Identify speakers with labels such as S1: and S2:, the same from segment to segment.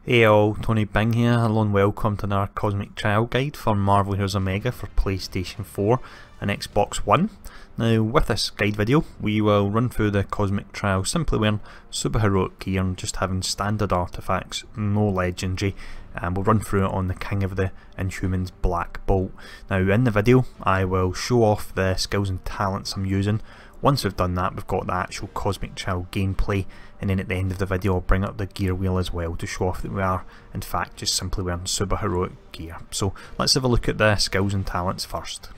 S1: Hey all, Tony Bing here. Hello and welcome to another Cosmic Trial Guide for Marvel Heroes Omega for PlayStation 4 and Xbox One. Now with this guide video we will run through the Cosmic Trial simply wearing super heroic gear and just having standard artifacts, no legendary, and we'll run through it on the King of the Inhumans Black Bolt. Now in the video I will show off the skills and talents I'm using. Once we've done that, we've got the actual Cosmic Trial gameplay, and then at the end of the video I'll bring up the gear wheel as well to show off that we are in fact just simply wearing super heroic gear. So let's have a look at the skills and talents first.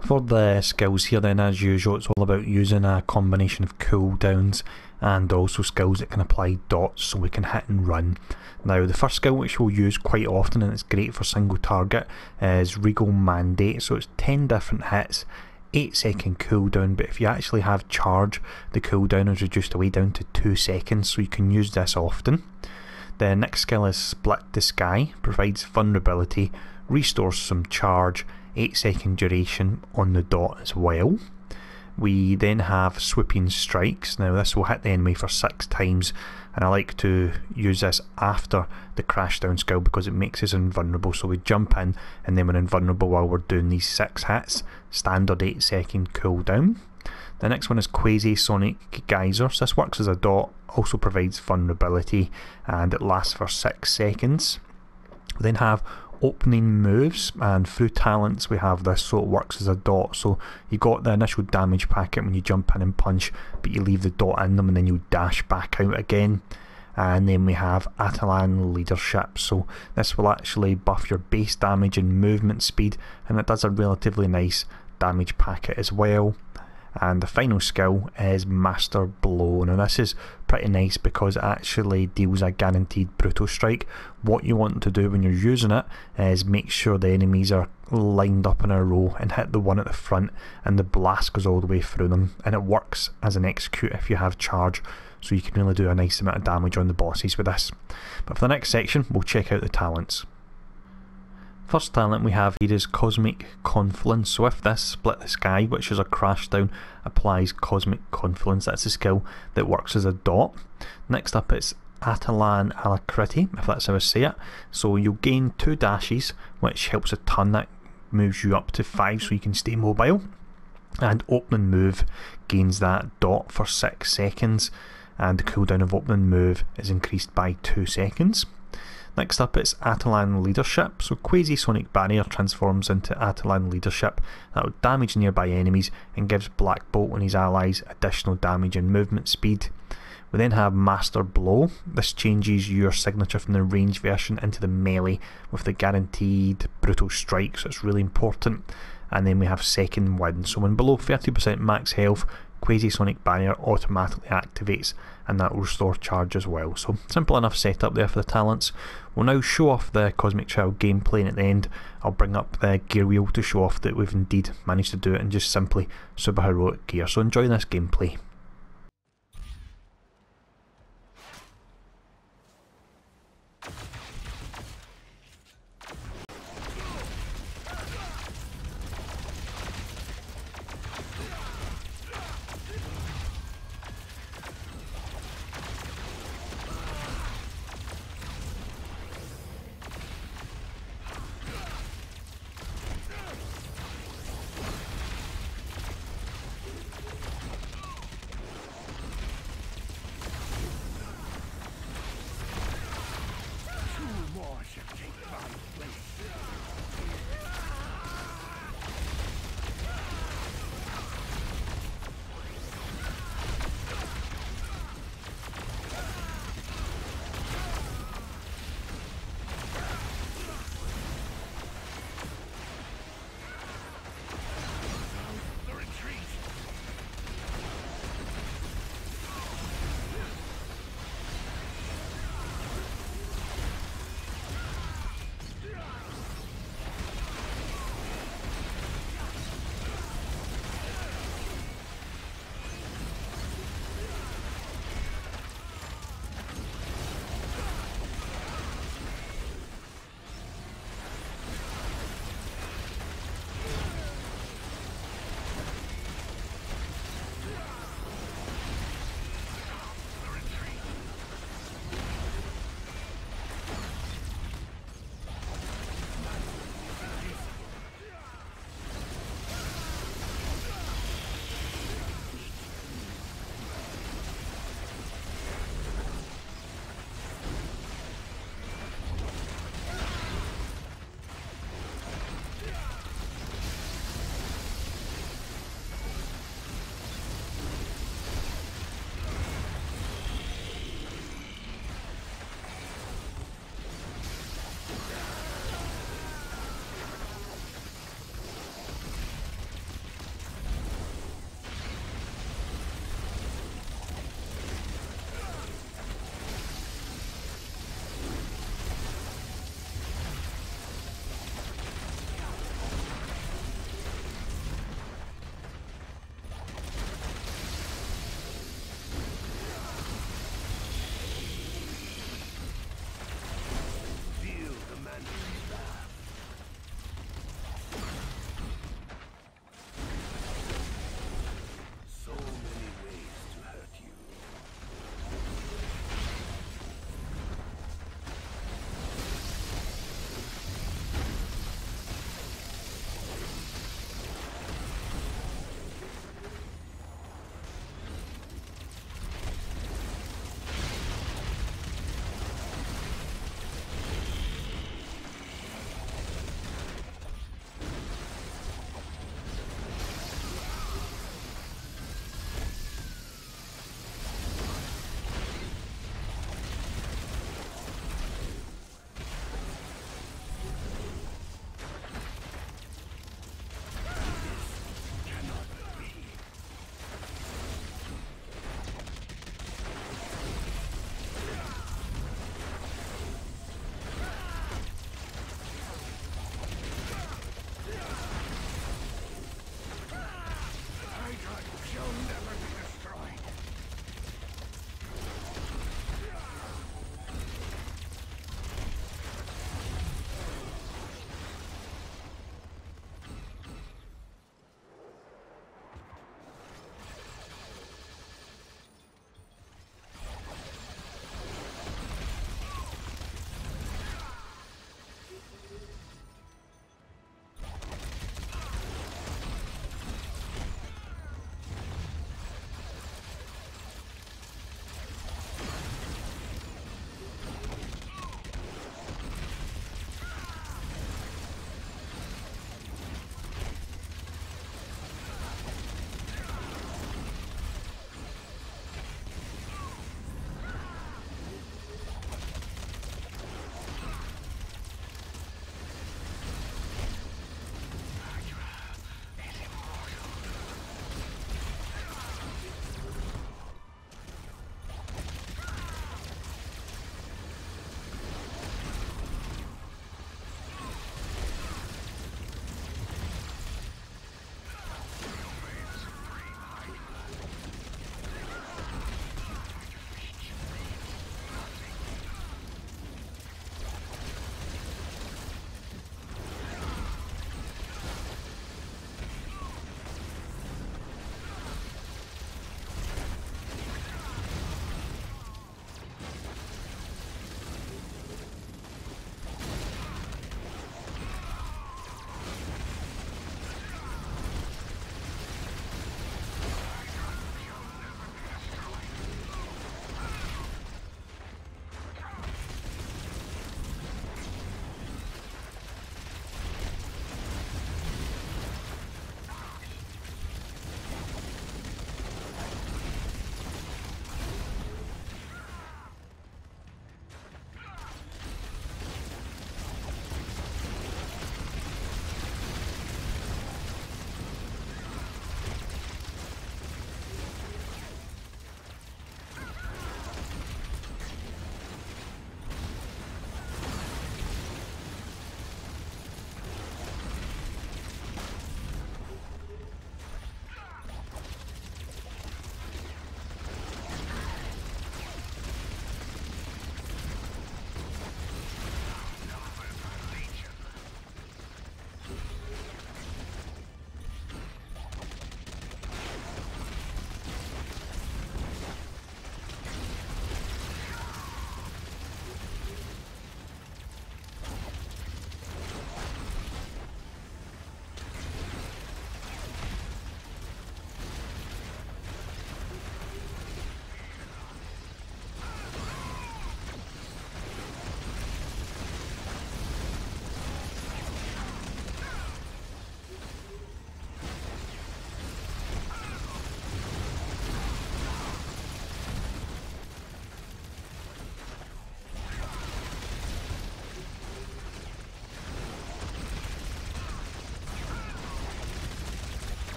S1: For the skills here then, as usual, it's all about using a combination of cooldowns and also skills that can apply dots so we can hit and run. Now the first skill which we'll use quite often and it's great for single target is Regal Mandate. So it's 10 different hits, 8-second cooldown, but if you actually have charge the cooldown is reduced away down to 2 seconds, so you can use this often. The next skill is Split the Sky, provides vulnerability, restores some charge, 8-second duration on the dot as well. We then have Swooping Strikes. Now this will hit the enemy for 6 times, and I like to use this after the crash down skill because it makes us invulnerable. So we jump in and then we're invulnerable while we're doing these 6 hits. Standard 8-second cooldown. The next one is Quasi-Sonic Geyser. So this works as a dot, also provides vulnerability, and it lasts for 6 seconds. We then have Opening Moves, and through talents we have this, so it works as a dot. So you got the initial damage packet when you jump in and punch, but you leave the dot in them and then you dash back out again. And then we have Towline Leadership, so this will actually buff your base damage and movement speed, and it does a relatively nice damage packet as well. And the final skill is Master Blow. Now this is pretty nice because it actually deals a guaranteed brutal strike. What you want to do when you're using it is make sure the enemies are lined up in a row and hit the one at the front, and the blast goes all the way through them, and it works as an execute if you have charge, so you can really do a nice amount of damage on the bosses with this. But for the next section we'll check out the talents. First talent we have here is Cosmic Confluence. So if this Split the Sky, which is a crash down, applies Cosmic Confluence, that's a skill that works as a dot. Next up it's Atalan Alacrity, if that's how I say it. So you'll gain 2 dashes, which helps a ton, that moves you up to 5 so you can stay mobile. And Opening Move gains that dot for 6 seconds, and the cooldown of Opening Move is increased by 2 seconds. Next up it's Towline Leadership. So Quasi-Sonic Barrier transforms into Towline Leadership. That will damage nearby enemies and gives Black Bolt and his allies additional damage and movement speed. We then have Master Blow. This changes your signature from the range version into the melee with the guaranteed brutal strike, so it's really important. And then we have Second Wind. So when below 30% max health, Quasi-Sonic Barrier automatically activates, and that will restore charge as well. So simple enough setup there for the talents. We'll now show off the Cosmic Trial gameplay, and at the end I'll bring up the gear wheel to show off that we've indeed managed to do it in just simply super heroic gear. So enjoy this gameplay.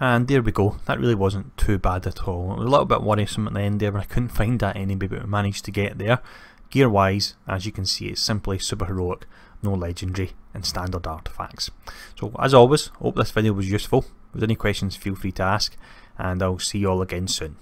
S1: And there we go, that really wasn't too bad at all. It was a little bit worrisome at the end there when I couldn't find that enemy, but we managed to get there. Gear wise, as you can see, it's simply super heroic, no legendary and standard artifacts. So as always, hope this video was useful. If there's any questions, feel free to ask, and I'll see you all again soon.